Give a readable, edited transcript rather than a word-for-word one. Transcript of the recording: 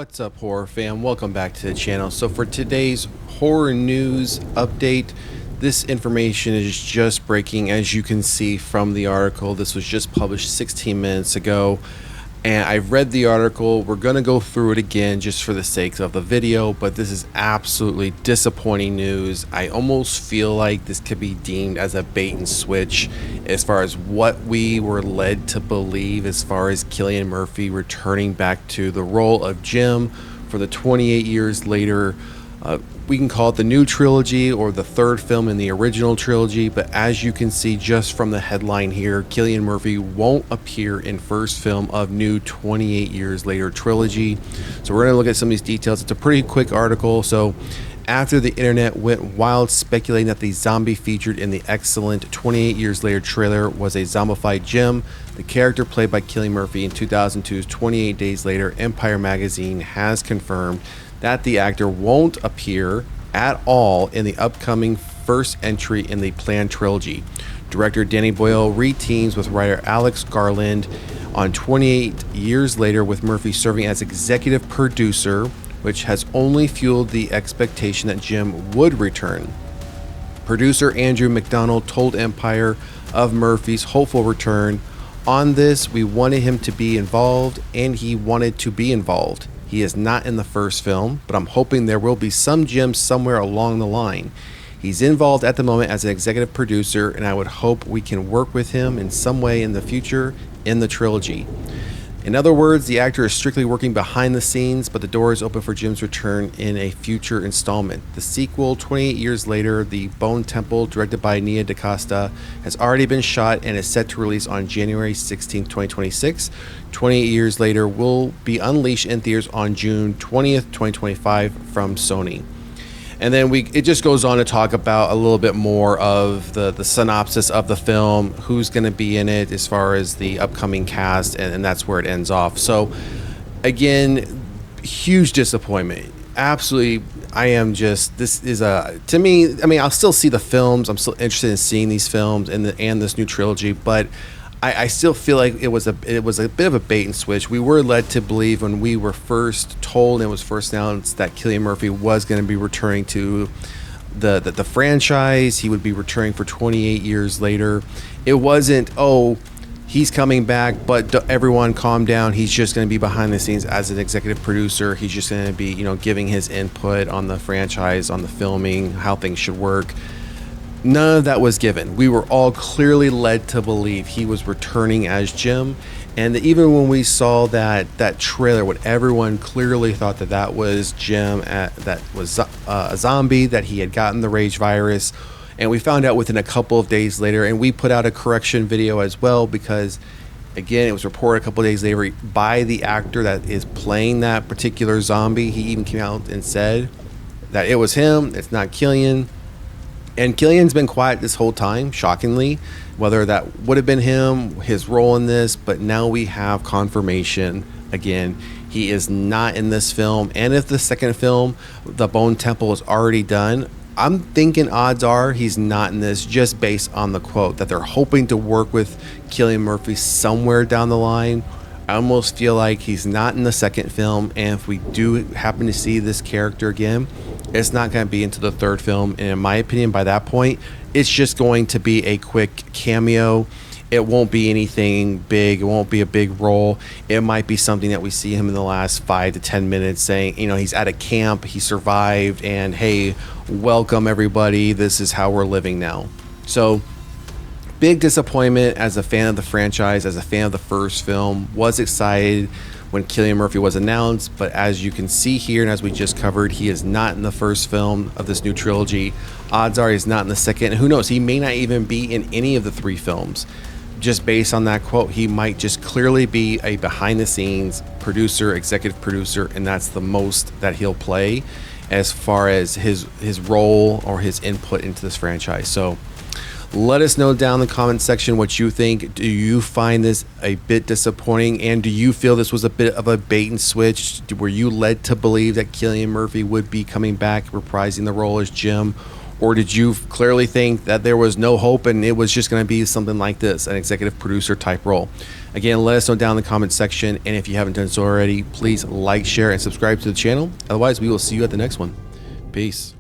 What's up, horror fam? Welcome back to the channel. So for today's horror news update, this information is just breaking. As you can see from the article, this was just published 16 minutes ago, and I've read the article. We're going to go through it again just for the sake of the video, but this is absolutely disappointing news. I almost feel like this could be deemed as a bait and switch as far as what we were led to believe as far as Cillian Murphy returning back to the role of Jim for the 28 years later. We can call it the new trilogy or the third film in the original trilogy, but as you can see just from the headline here, Cillian Murphy won't appear in first film of new 28 years later trilogy. So we're going to look at some of these details. It's a pretty quick article. So after the internet went wild speculating that the zombie featured in the excellent 28 years later trailer was a zombified Jim, the character played by Cillian Murphy in 2002's 28 Days Later, Empire magazine has confirmed that the actor won't appear at all in the upcoming first entry in the planned trilogy. Director Danny Boyle reteams with writer Alex Garland on 28 years later, with Murphy serving as executive producer, which has only fueled the expectation that Jim would return. Producer Andrew McDonald told Empire of Murphy's hopeful return. On this, we wanted him to be involved, and he wanted to be involved. He is not in the first film, but I'm hoping there will be some Jim somewhere along the line. He's involved at the moment as an executive producer, and I would hope we can work with him in some way in the future in the trilogy. In other words, the actor is strictly working behind the scenes, but the door is open for Jim's return in a future installment. The sequel, 28 years later, The Bone Temple, directed by Nia DaCosta, has already been shot and is set to release on January 16, 2026. 28 years later will be unleashed in theaters on June 20th, 2025 from Sony. And then it just goes on to talk about a little bit more of the synopsis of the film, who's going to be in it as far as the upcoming cast, and that's where it ends off. So again, huge disappointment. Absolutely, I am just, this is to me, I mean, I'll still see the films. I'm still interested in seeing these films and this new trilogy, but I still feel like it was a bit of a bait and switch. We were led to believe when we were first told and it was first announced that Cillian Murphy was going to be returning to the franchise. He would be returning for 28 years later. It wasn't, oh, he's coming back, but everyone calm down. He's just going to be behind the scenes as an executive producer. He's just going to be, giving his input on the franchise, on the filming, how things should work. None of that was given. We were all clearly led to believe he was returning as Jim, and even when we saw that trailer, when everyone clearly thought that was Jim, that was a zombie, that he had gotten the rage virus, and we found out within a couple of days later, and we put out a correction video as well because, again, it was reported a couple of days later by the actor that is playing that particular zombie. He even came out and said that it was him, it's not Cillian. And Cillian's been quiet this whole time, shockingly, whether that would have been him, his role in this, but now we have confirmation. Again, he is not in this film. And if the second film, The Bone Temple, is already done, I'm thinking odds are he's not in this, just based on the quote that they're hoping to work with Cillian Murphy somewhere down the line. I almost feel like he's not in the second film, and if we do happen to see this character again, it's not going to be into the third film. And in my opinion, by that point, it's just going to be a quick cameo. It won't be anything big. It won't be a big role. It might be something that we see him in the last 5 to 10 minutes saying, he's at a camp, he survived, and hey, welcome everybody. This is how we're living now. So big disappointment as a fan of the franchise, as a fan of the first film. Was excited when Cillian Murphy was announced, but as you can see here and as we just covered, he is not in the first film of this new trilogy. Odds are he's not in the second. Who knows? He may not even be in any of the 3 films. Just based on that quote, he might just clearly be a behind-the-scenes producer, executive producer, and that's the most that he'll play as far as his role or his input into this franchise. So let us know down in the comment section what you think. Do you find this a bit disappointing? And do you feel this was a bit of a bait and switch? Were you led to believe that Cillian Murphy would be coming back, reprising the role as Jim? Or did you clearly think that there was no hope and it was just going to be something like this, an executive producer type role? Again, let us know down in the comment section. And if you haven't done so already, please like, share, and subscribe to the channel. Otherwise, we will see you at the next one. Peace.